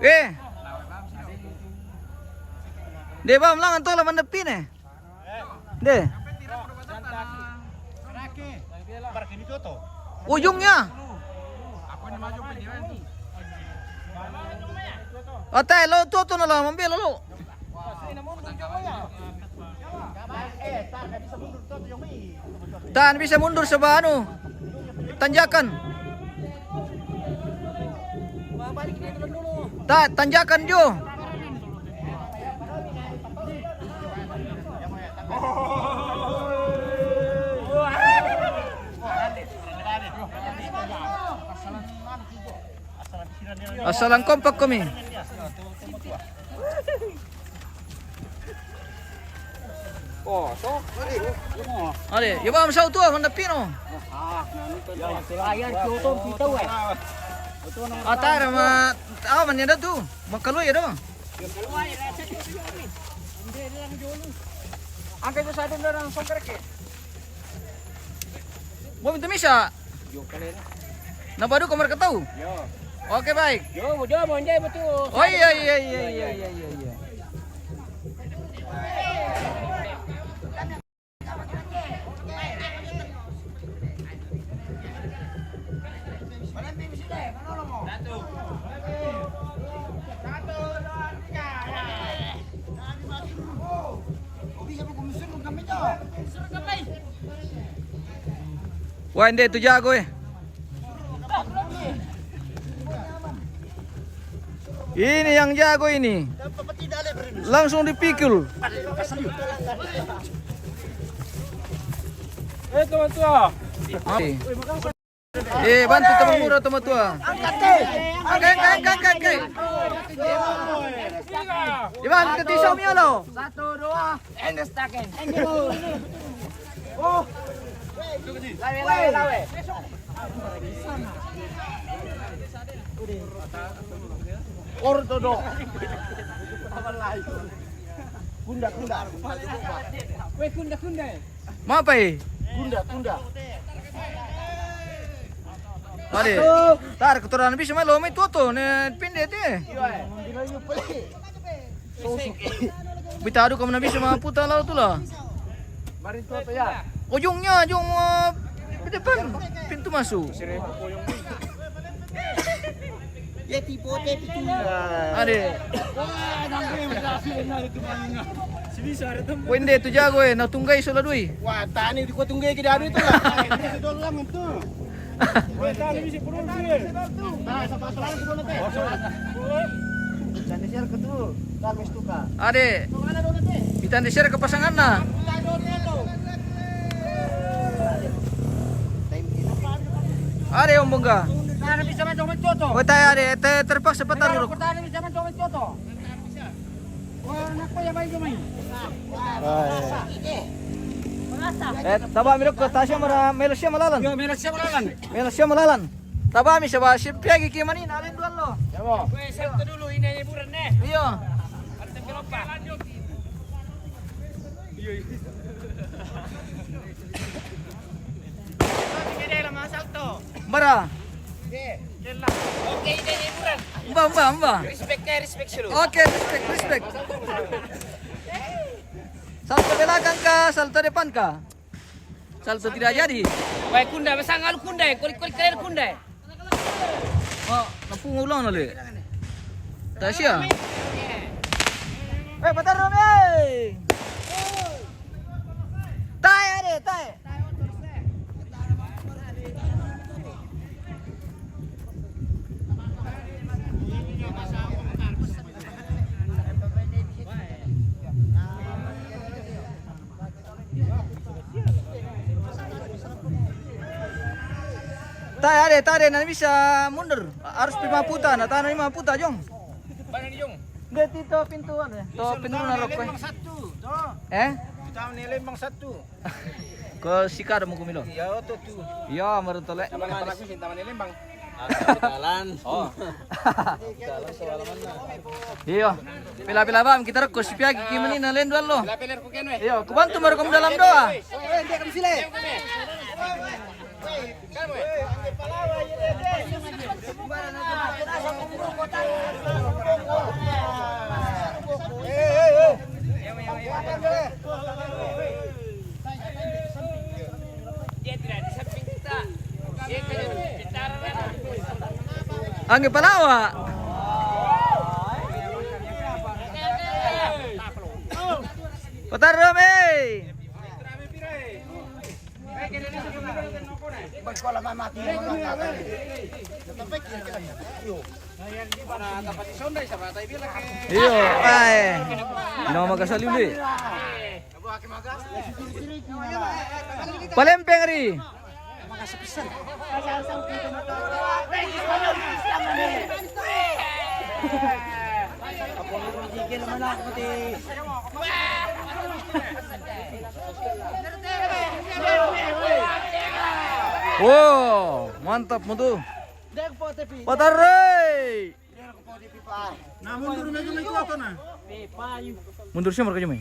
Eh. De bam lang anto laman depin eh. De. Ujungnya. Atay, lo toto na lang, mambil lo. Tan bisa mundur sa ano. Tanjakan. Tanjakan Jo. Asalan kompak kami. Oh, so. Ade, yo bam sao tu manda pino. Ayan, Kyoto, kita eh. Atar ma man yada tu. Makaloy yada. Angkat sa atin na ng songkar ke. Mo minta misa. Yo kalena. Nabadu kamar ketau. Yo. Oke baik. Yo, mo njay betul. Oh iya. Wah, ini itu jago eh. Ini yang jago ini. Langsung dipikul. Teman-teman. Bantu teman murah teman tua. Angkat. Iban, ketisau mio lo. 1, 2, endes taken. Oh. Lawe. Ortodok. Kunda. Weh, kunda. Mau apa eh? Kunda. Ade. Tar keturunan bisa main lomi tuh ne pindah deh. Bitadu kamu nabi sama putar lalu tuh lah. Marin tuh ya. Ujung di depan pintu masuk. Ya tipe itu. Ade. Wah, namanya berhasil itu mainnya. Sebisa ada tempat. Wende itu jago eh, na tunggai sola dui. Wah, tani di kota tunggai kita ada itu lah. Itu dalam itu. Wah, tani bisa produksi. Nah, sampai selalu kita nanti. Jangan share ke tuh. Kami suka. Ade. Kita share ke pasangan nah. Ade om bangga. Nah, bisa main comet coto. Oh tay ade, terpaksa petar dulu. Pertanyaan bisa main comet coto. Wah, anak ko ya main. Taba mirok ko tasya mara melasya malalan. Yo, meron siya malalan. Melasya malalan. Taba mi sa sipyagi kimanin alin duan lo. Yabo. Weh, salto dulu ini buran nih. Iyo. Arte pelopa. Mara. Oke, ini buran. Mbak. Respect dulu. Oke, respect. Salto belakang kah, salto depan kah? Salto tidak jadi. Wah, kunda, besang alu kunda, kulit kalian kunda. Oh, napung ulang nali. Tasya. Patar dong, Tay. Tade, nanti bisa mundur. Harus 5 puta, nah tanah 5 puta, Jong. Mana nih, Jong? Enggak itu pintuan ya. Tuh pintu narok ko. Satu. Tuh. Kita nilai bang satu. Ke sikar mo kumilo. Ya, tuh. Iya, marutole. Sama anak sih taman nilai bang. Jalan. Oh. Jalan sewalaman na. Iya. Pila-pila bam kita rekos si piagi kimani na len duan lo. Pilar ko kenwe. Iya, kubantu mo dalam doa. Dia kan sila. Angge Palawa. Putar Rome. Iyo, ay. No magasali uli. Palempeng ri. Wow, mantap mo tuh. Pataray. Mundur siya mereka cuma.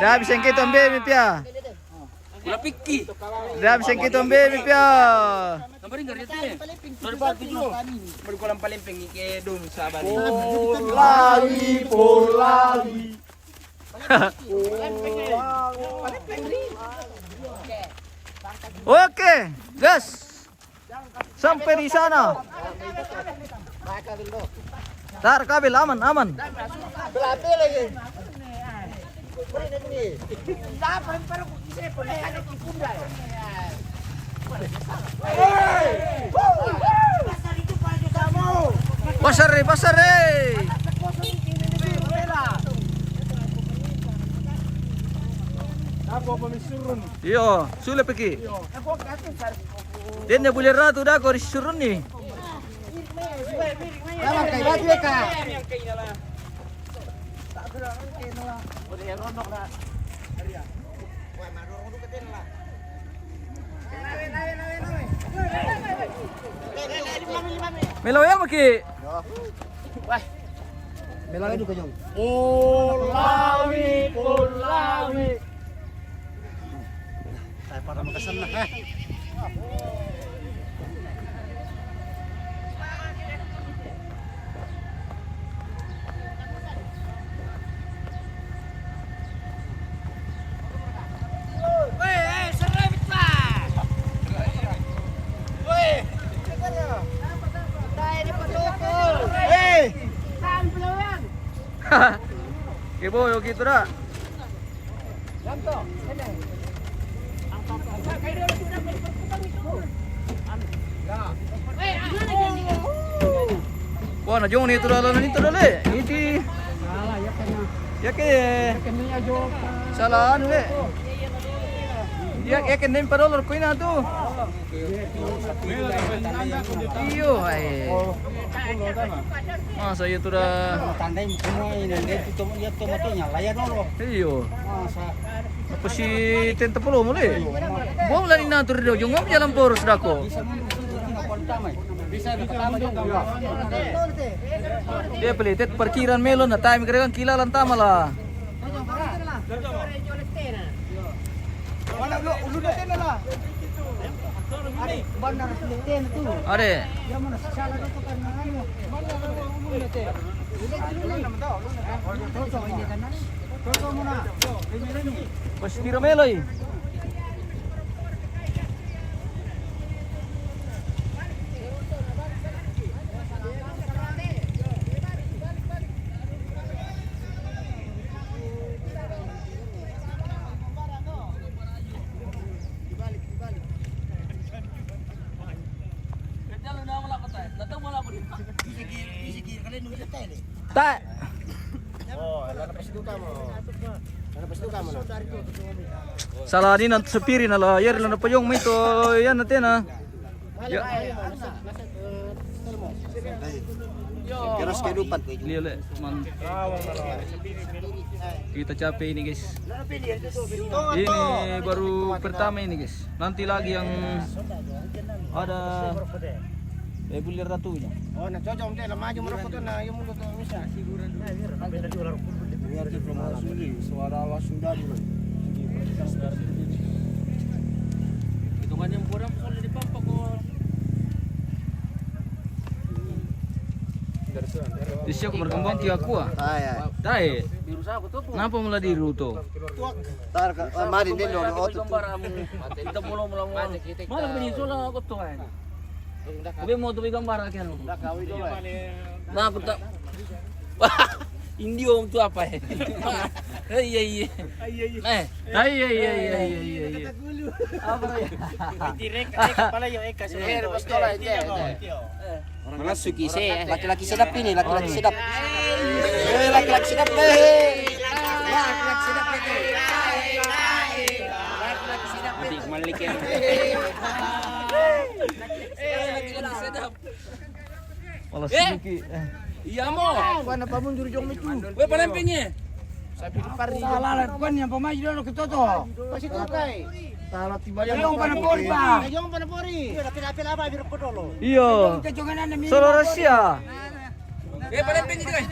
Dah bisa kita ambil mipia. Bola piki. Dah bisa kita ambil mipia. Nambarin enggak itu ya? 2007. Berkolam palempeng ke dong sahabat. Polali. Oke, gas. Sampai di sana. Tar kabil aman. Pasar re. Iyo, sulit pergi. Dia nak boleh ratu dah kau disurun ni. Melaw yang pergi. Melaw itu kejong. Polali. Tayo para makasal na. Ibu, yuk gitu dah. Wah, na jong ni itu dah le. Ini. Ya ke. Salah anu le. Ya ke nem $1 ko ina tu. Iyo, ay. Masa itu dah. Tandai semua ini itu lihat tomatnya layar dulu. Iyo. Masa Apa si tenta pulo mo le? Buang lang inatur daw yung ngam jalan poros dako. bisa ditambah juga. Dia pelitet parkiran melon na time kira kan kilalan tama lah. Mana ulu tena lah. Ada bandar tena tu. Are. Ya mana salah itu karena anu. Mana ulu tena. Ini kan. Toto mana? Pas tira meloy. Tak. Oh, lepas itu kamu. Lepas itu kamu. Salah din ang sapiri na layar lang na pa yung may to yan natin ah. Ya. Terus kehidupan ko. Lihat le, man. Kita capek ini guys. Ini baru pertama ini guys. Nanti lagi yang ada bulir ratunya. Oh, cocok om teh, maju merokok tuh na, yung mulut tuh bisa. Biar dipromosi, suara langsung dari. Hitungan yang kurang soalnya di pampak kok. Di siya berkembang tiga kuah. Ay. Dai, Biru sa ako to po. kenapa mulai di ruto? Tar mari din lo Ito gambar mo. Ito mulo mo. Mana binito lang ako to kan. Ubi mo to gambar akin ano. Na ako ta. Hindi yung to apa eh. Ay. Eh. Ay. Apa ya? Direct pala yung ekas. Bastola hindi. Mga sukise. Laki-laki sedap ini, laki-laki sedap. Laki-laki sedap. Laki-laki sedap itu. Laki-laki sedap. Hindi malik yan. Laki-laki sedap. Malah sedikit. Iya mo. Kuan apa mundur jong itu. Weh panempingnya. Salah kuan yang pemain dulu ke toto. Pasti tukay. Salah tiba yung panapori pa. Yung panapori. Lapil-lapil apa biru ko dulu. Iya. Solo Rusia. Weh panemping itu guys.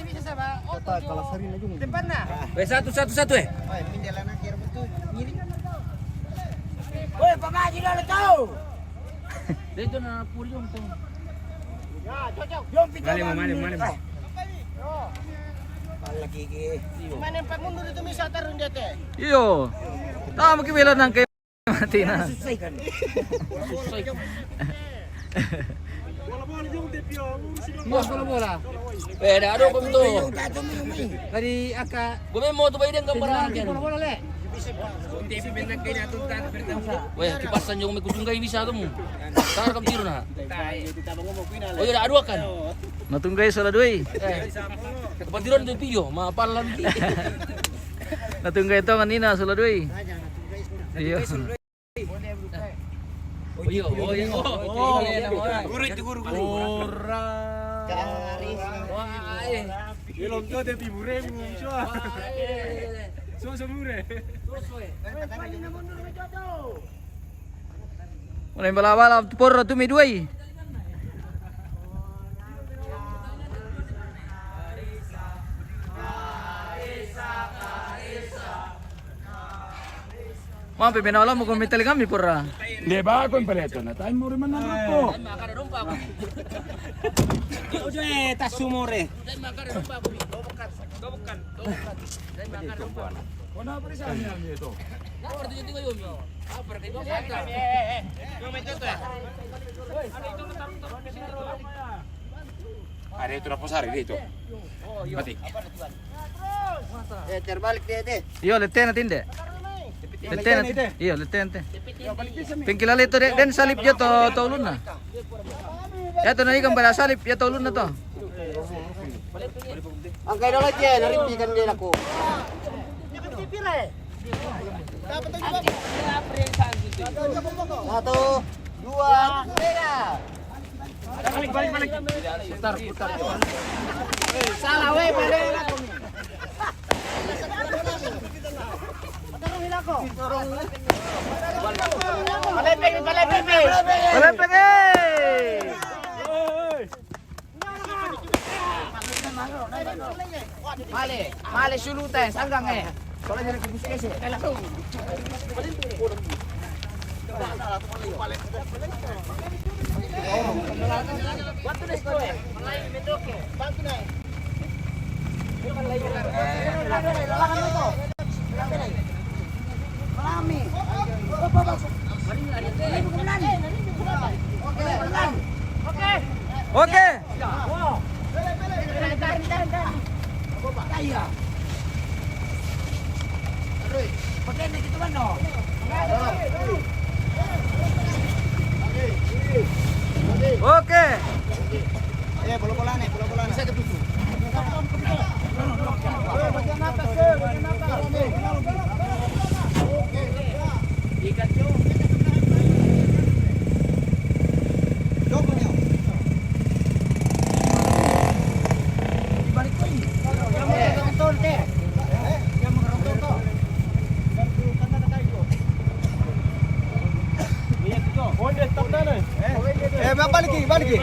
Kalau sari na yung. Tempat na. Weh satu eh. Ay, mindalan na kira betul. Ngiri. Weh pemain dulu tahu. Dito na puri yung to. Mali. Lagi ke. Mana empat mundur itu bisa tarung dia teh. Iyo. Tama kibila ng kay mati na. Susay kan. Bola. Eh, ada ko to. Dari aka. Gumi mo to ba yung gambar akin? Bola le. Weh, kipasan yung may kusunggay bisa to mo. Saan kam tiro na? Oh, ada adu kan. Natunggay sa ladoy. Kapatiron do piyo, mapalan ti. Natunggay to kanina sa ladoy. Iyo. Mulai bala-bala por tu midway. Mga pipinawala mo kung may taligami pura. Di ba ako yung paleto na? Tayo mo rin man na po. Tas sumore. Wala pa rin sa amin namin ito. Ada itu na po sari dito. Mati. Terbalik dia teh. Iyo, lete natin de. Lete natin. Iyo, lete natin. Pengkilala ito den salip dyan to ulun na. Ito na ikan bala salip ya to ulun na to. Ang kayo lang dyan, narimpikan din ako. Satu, dua, tiga. Balik. Putar. Salah weh, balik aku. Palepeng. Palepeng eh! Male sulutan, sanggang eh. Kalau jadi kubus kese, langsung. Waktu deh kowe. Malay metoke. Bantu naik. Malami. Oke. Oke. Bola-bola nih. Bisa ketutup. balik.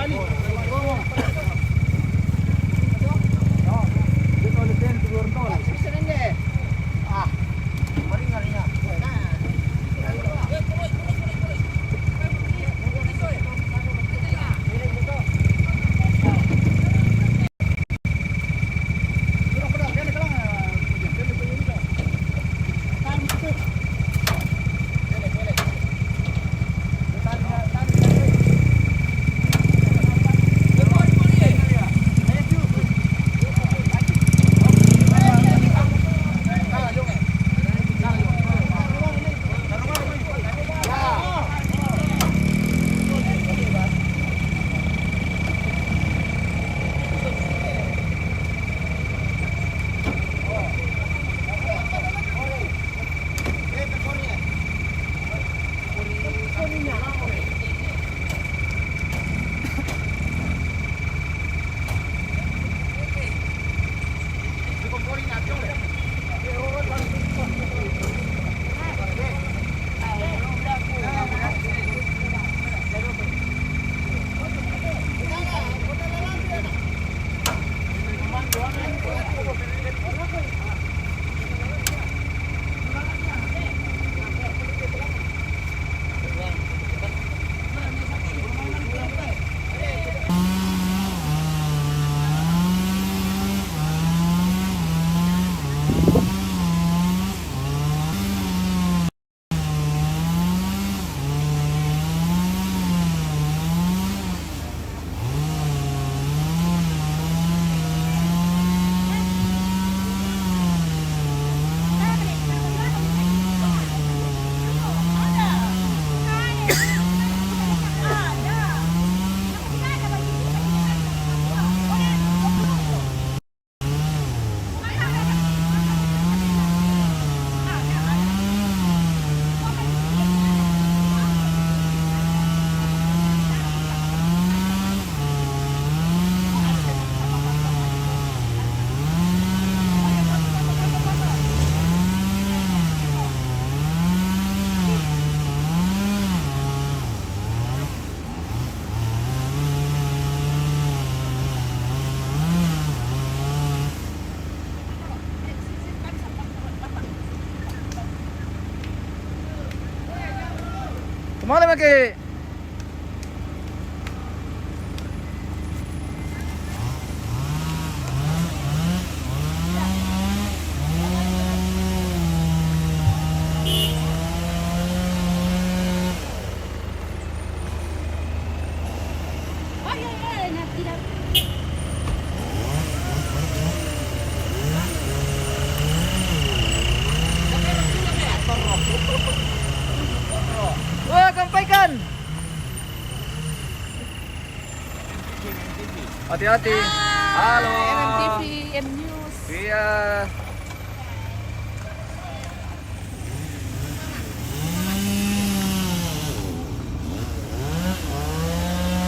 Kemana Maki? Wah, sampaikan. Hati-hati. Halo. MMTV, M News. Iya.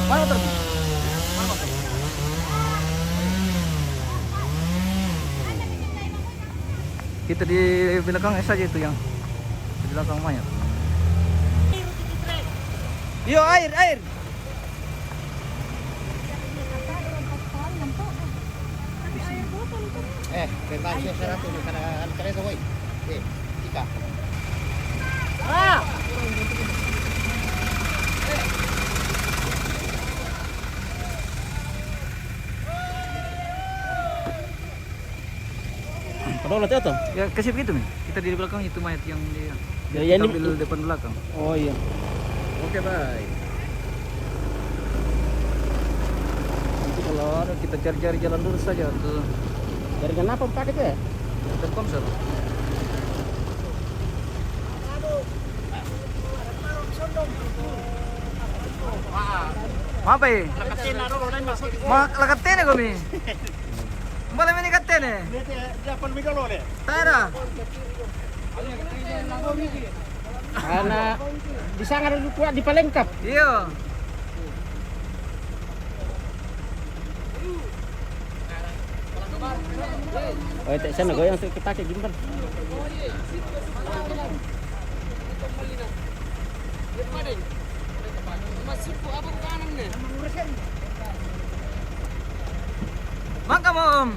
Mana motor? Kita di belakang saja itu yang di belakang mayat. Yo, air. Bebas siya sa rato ni kana kare sa boy. Tika. Padahal itu tuh. Ya kasih begitu nih. Kita di belakang itu mayat yang dia. Ya, Kita ini- ambil depan belakang. Oh iya. Oke, bye. Nanti kalau ada kita cari-cari jalan lurus saja tuh. Jaringan apa pakai tuh ya? Telkomsel. Apa ya? Lakatene kami. Malam ini katene. Tara. Karena di sana dulu kuat di Palengkap. Iya. Oh, itu sana goyang tuh kita pakai gimbal. Masuk apa bukan nih? Maka Om.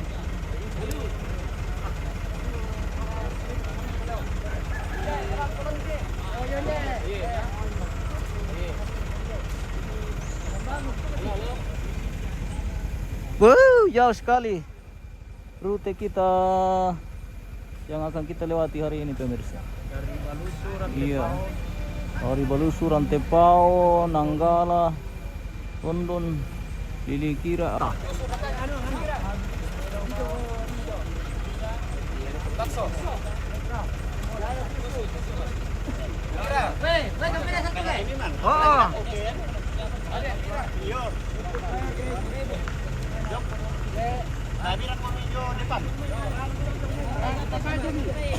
Wow, jauh sekali rute kita yang akan kita lewati hari ini pemirsa. Dari Balusu, Rantepao. Dari Balusu, Rantepao, Nanggala, Rondon, Lilikira.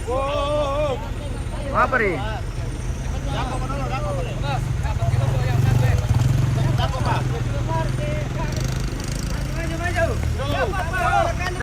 Oh. Apa nih?